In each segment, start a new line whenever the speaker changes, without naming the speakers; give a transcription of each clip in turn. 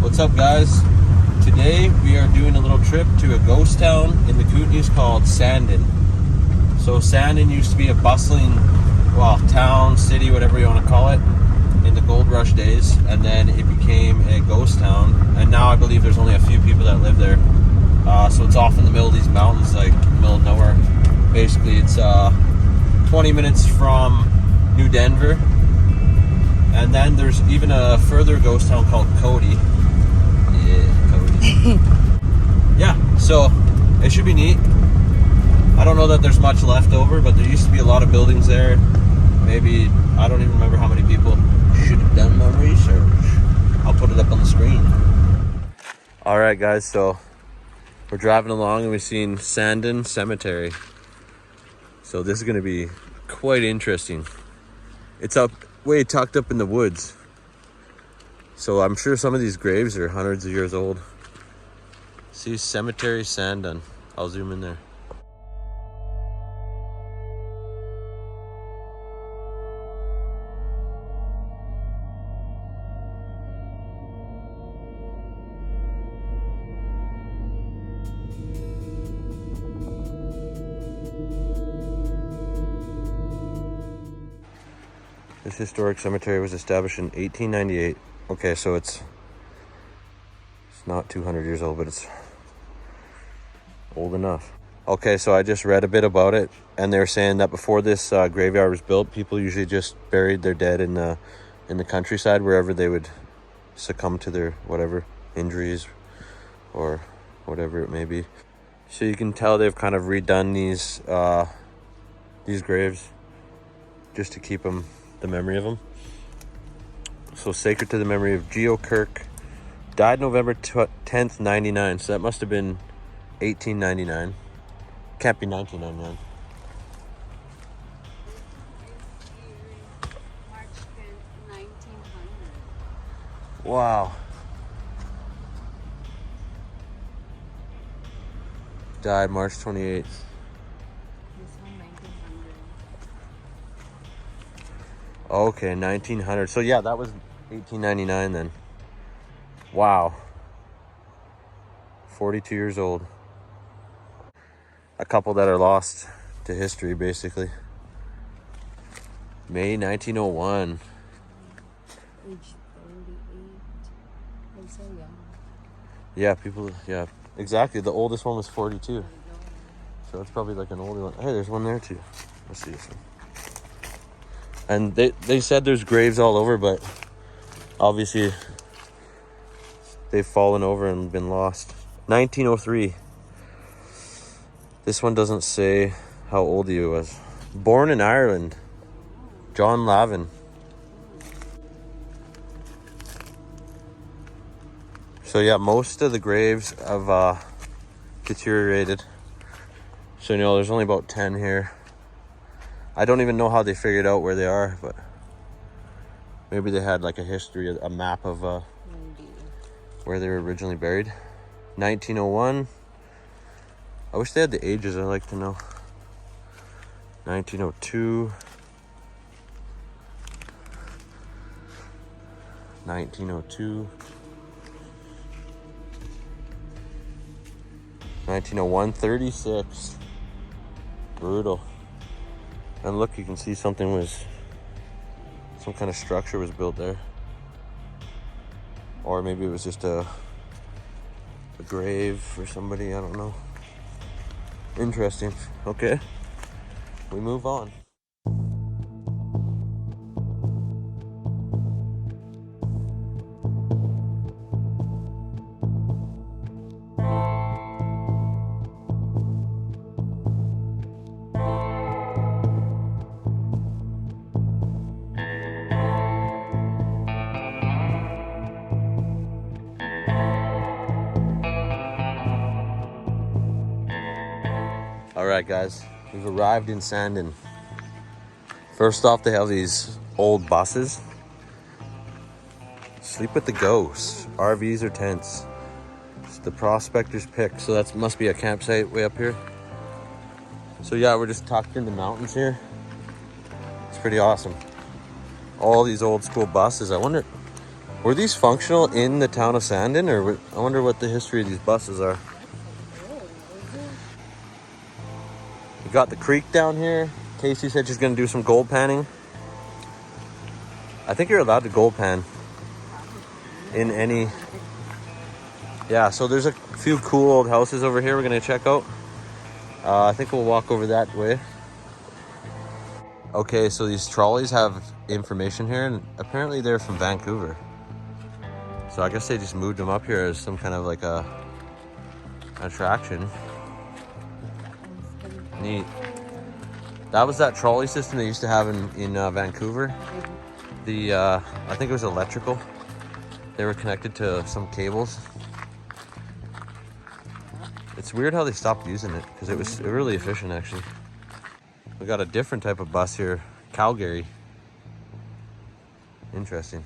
What's up, guys? Today we are doing a little trip to a ghost town in the Kootenays called Sandon. So Sandon used to be a bustling, town, city, whatever you want to call it, in the gold rush days, and then it became a ghost town, and now I believe there's only a few people that live there. So it's off in the middle of these mountains, like middle of nowhere. Basically, it's 20 minutes from New Denver, and then there's even a further ghost town called Cody. Yeah, Cody. Yeah, so it should be neat. I don't know that there's much left over, but there used to be a lot of buildings there. Maybe, I don't even remember how many people. Should have done my research. I'll put it up on the screen. Alright guys, so we're driving along and we've seen Sandon Cemetery. So this is going to be quite interesting. It's up way tucked up in the woods. So I'm sure some of these graves are hundreds of years old. See, Cemetery Sandon. I'll zoom in there. This historic cemetery was established in 1898. Okay, so it's not 200 years old, but it's old enough. Okay, so I just read a bit about it, and they're saying that before this graveyard was built, people usually just buried their dead in the countryside, wherever they would succumb to their whatever injuries or whatever it may be. So you can tell they've kind of redone these graves just to keep them, the memory of them. So sacred to the memory of Geo Kirk, died November 10th, 99. So that must have been 1899. Can't be 1999.
March 10th, 1900.
Wow. Died March 28th.
This one, 1900.
Okay, 1900. So yeah, that was 1899 then. Wow. 42 years old. A couple that are lost to history, basically. May 1901.
Age 38. They're so young.
Yeah, yeah, exactly. The oldest one was 42. So it's probably like an older one. Hey, there's one there too. Let's see this one. And they said there's graves all over, but obviously they've fallen over and been lost. 1903. This one doesn't say how old he was. Born in Ireland. John Lavin. So yeah, most of the graves have deteriorated. So there's only about 10 here. I don't even know how they figured out where they are, but maybe they had like a history, a map of where they were originally buried. 1901. I wish they had the ages. I'd like to know. 1902. 1902. 1901. 36. Brutal. And look, you can see some kind of structure was built there. Or maybe it was just a grave for somebody, I don't know. Interesting. Okay, we move on. Alright guys, we've arrived in Sandon. First off, they have these old buses. Sleep with the ghosts, RVs or tents. It's the prospector's pick, so that must be a campsite way up here. So yeah, we're just tucked in the mountains here. It's pretty awesome. All these old school buses. I wonder Were these functional in the town of Sandon, or I wonder what the history of these buses are. You got the creek down here. Casey said she's gonna do some gold panning. I think you're allowed to gold pan in any. Yeah, so there's a few cool old houses over here we're gonna check out. I think we'll walk over that way. Okay, so these trolleys have information here, and apparently they're from Vancouver. So I guess they just moved them up here as some kind of like a attraction. Neat. That was that trolley system they used to have in Vancouver. The I think it was electrical. They were connected to some cables. It's weird how they stopped using it because it was really efficient actually. We got a different type of bus here, Calgary. Interesting.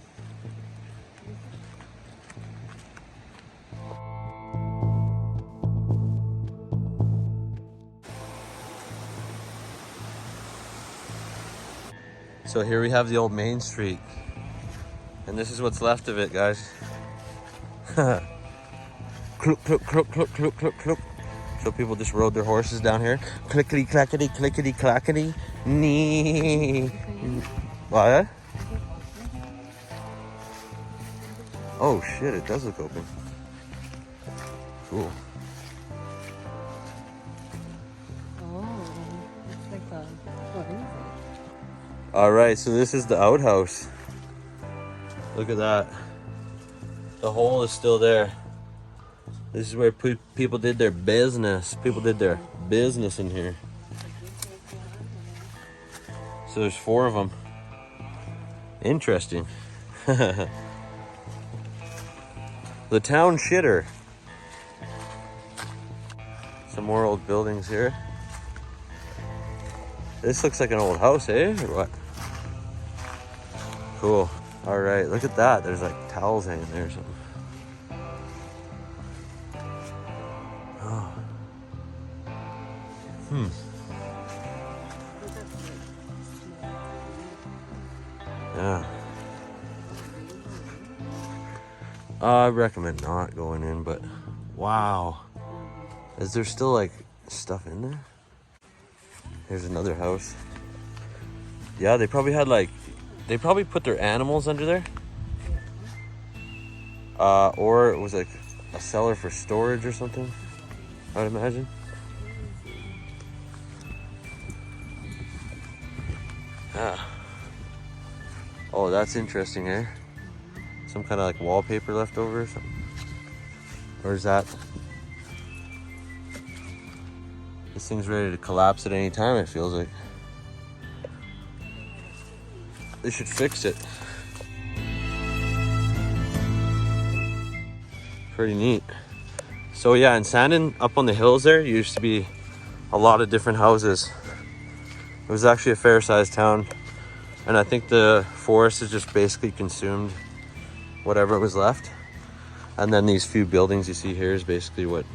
So here we have the old Main Street. And this is what's left of it, guys. Clook, clook, clook, clook, clook, clook, clook. So people just rode their horses down here. Clickety, clackety, clickety, clackety. Nee. What? Oh shit, it does look open. Cool.
Oh, it's like a, what is it?
All right, so this is the outhouse. Look at that. The hole is still there. This is where people did their business. People did their business in here. So there's 4 of them. Interesting. The town shitter. Some more old buildings here. This looks like an old house, eh? Or what? Cool. All right, look at that. There's like towels hanging there or something. Oh. Yeah. I recommend not going in, but wow. Is there still like stuff in there? Here's another house. Yeah, they probably had like, they probably put their animals under there. Or it was like a cellar for storage or something, I would imagine. Ah. Oh, that's interesting, eh? Some kind of like wallpaper left over or something. Or is that? This thing's ready to collapse at any time, it feels like. They should fix it. Pretty neat. So yeah, in Sandon, up on the hills there, used to be a lot of different houses. It was actually a fair-sized town. And I think the forest has just basically consumed whatever was left. And then these few buildings you see here is basically what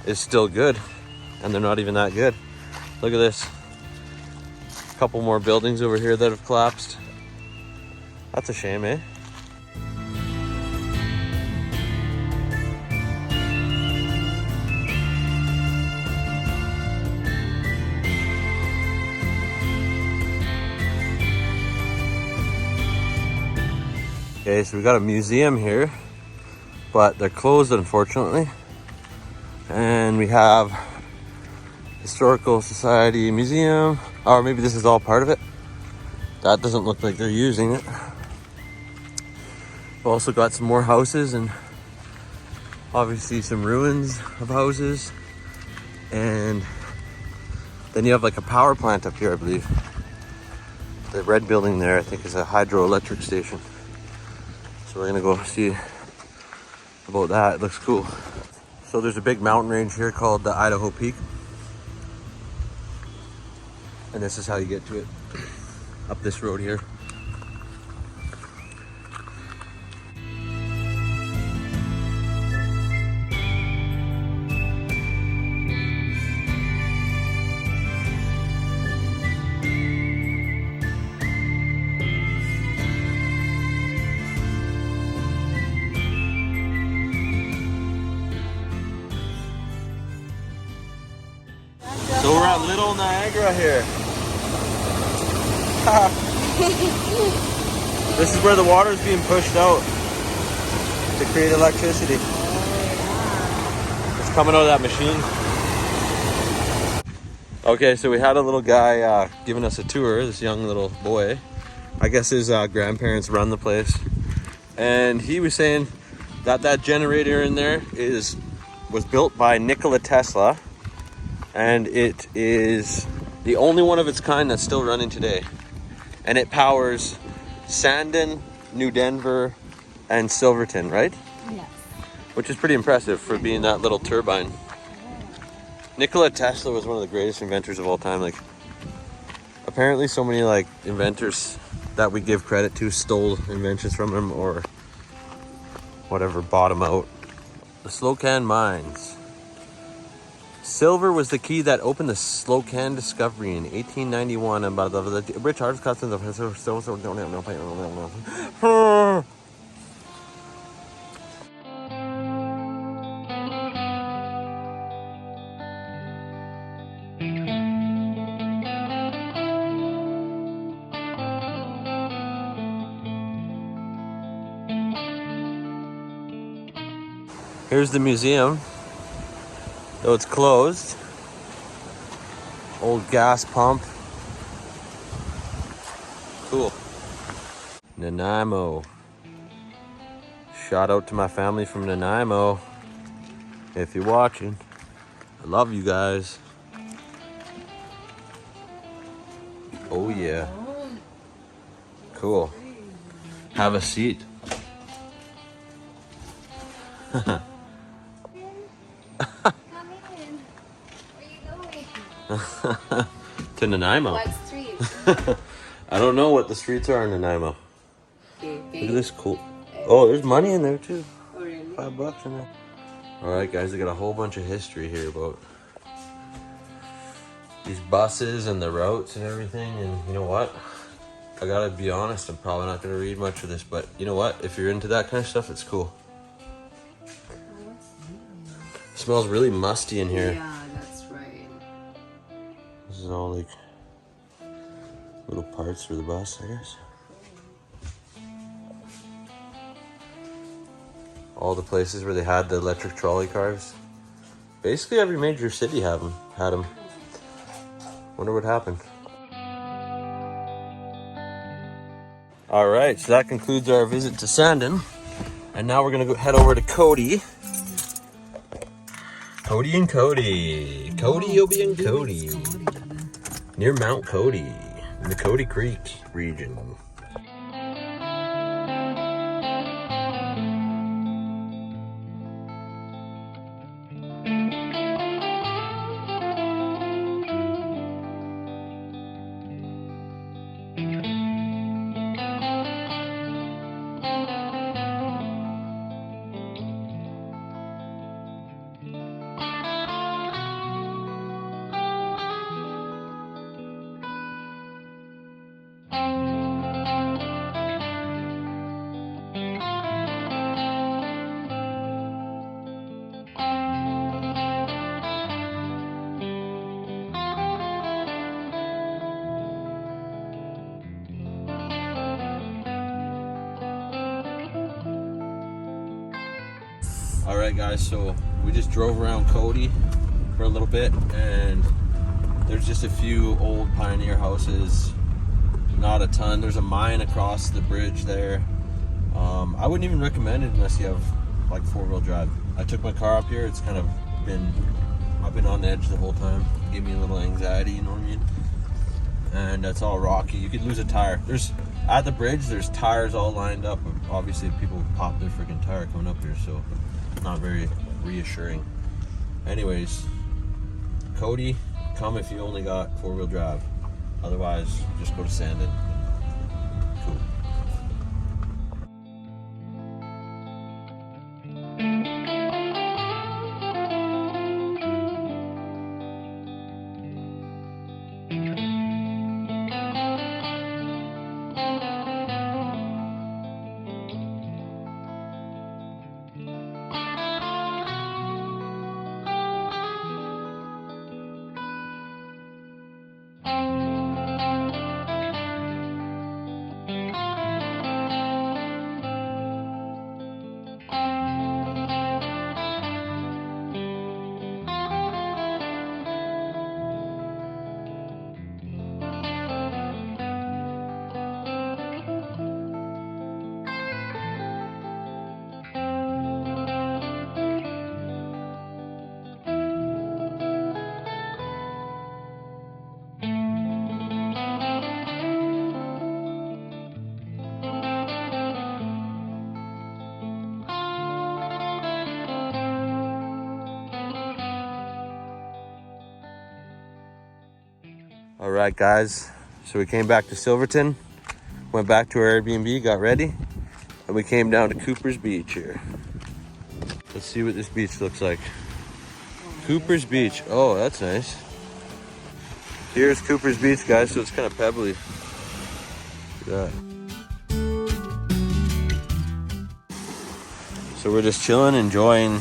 is still good. And they're not even that good. Look at this. A couple more buildings over here that have collapsed. That's a shame, eh? Okay, so we got a museum here, but they're closed unfortunately. And we have Historical Society Museum, or maybe this is all part of it. That doesn't look like they're using it. We've also got some more houses and obviously some ruins of houses. And then you have like a power plant up here, I believe. The red building there, I think, is a hydroelectric station. So we're gonna go see about that. It looks cool. So there's a big mountain range here called the Idaho Peak. And this is how you get to it. Up this road here. little Niagara here. This is where the water is being pushed out to create electricity. It's coming out of that machine. Okay, so we had a little guy giving us a tour, this young little boy. I guess his grandparents run the place. And he was saying that that generator in there was built by Nikola Tesla. And it is the only one of its kind that's still running today. And it powers Sandon, New Denver, and Silverton, right?
Yes.
Which is pretty impressive for being that little turbine. Nikola Tesla was one of the greatest inventors of all time. Like, apparently so many like inventors that we give credit to stole inventions from him or whatever, bought him out. The Slocan mines. Silver was the key that opened the Slocan discovery in 1891 about the rich arts customs of Here's the museum, though it's closed. Old gas pump. Cool. Nanaimo. Shout out to my family from Nanaimo. If you're watching, I love you guys. Oh yeah. Cool. Have a seat.
Come in. Where you going?
To Nanaimo.
What street?
I don't know what the streets are in Nanaimo.
Okay.
Look at this cool. Oh, there's money in there too.
Oh, really?
$5 in there. Alright guys, I got a whole bunch of history here about these buses and the routes and everything, and you know what? I gotta be honest, I'm probably not gonna read much of this, but you know what? If you're into that kind of stuff, it's cool. It smells really musty in here.
Yeah, that's right.
This is all like little parts for the bus, I guess. All the places where they had the electric trolley cars. Basically every major city had them. Wonder what happened. All right, so that concludes our visit to Sandon. And now we're gonna go head over to Cody. Cody and Cody. Cody, Obi, and Cody. Near Mount Cody, in the Cody Creek region. All right guys, so we just drove around Cody for a little bit, and there's just a few old pioneer houses, not a ton. There's a mine across the bridge there. I wouldn't even recommend it unless you have like 4-wheel drive. I took my car up here, it's kind of been, I've been on edge the whole time. Gave me a little anxiety, you know what I mean? And it's all rocky. You could lose a tire. At the bridge, there's tires all lined up. Obviously people pop their freaking tire coming up here, so not very reassuring. Anyways, Cody, come if you only got 4-wheel drive. Otherwise, just go to Sandon. Cool. right, guys. So we came back to Silverton, went back to our Airbnb, got ready, and we came down to Cooper's Beach here. Let's see what this beach looks like. Cooper's Beach. Oh, that's nice. Here's Cooper's Beach, guys. So it's kind of pebbly. Look at that. So we're just chilling, enjoying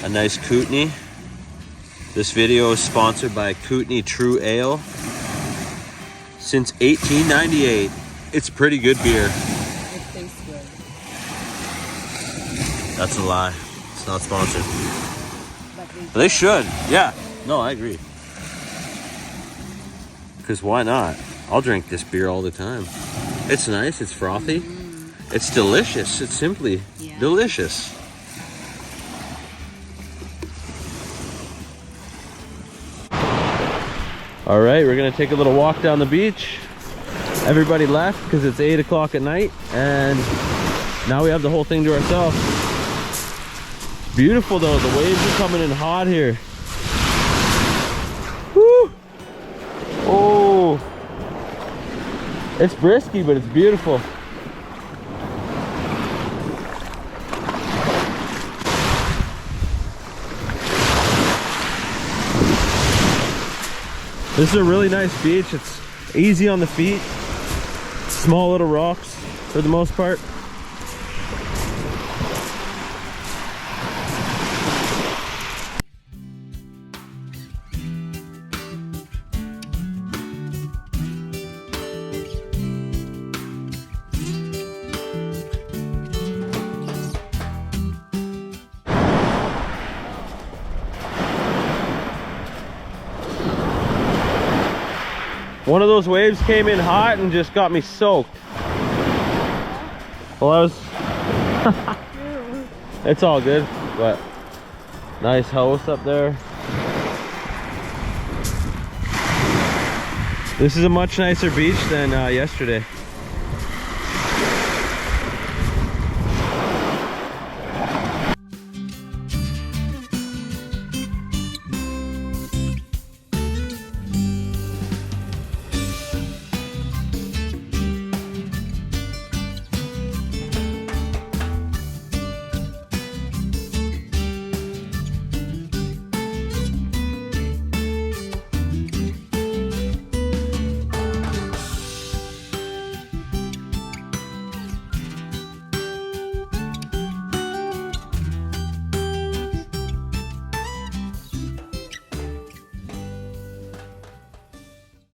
a nice Kootenay. This video is sponsored by Kootenay True Ale. Since 1898, it's pretty good beer.
It tastes good.
That's a lie. It's not sponsored.
But
They should. Yeah. No, I agree. Because why not? I'll drink this beer all the time. It's nice. It's frothy. It's delicious. It's simply delicious. All right, we're gonna take a little walk down the beach. Everybody left because it's 8 o'clock at night, and now we have the whole thing to ourselves. Beautiful though, the waves are coming in hot here. Woo! Oh, it's brisky, but it's beautiful. This is a really nice beach. It's easy on the feet. Small little rocks for the most part. One of those waves came in hot and just got me soaked. Well, I was... It's all good, but nice house up there. This is a much nicer beach than yesterday.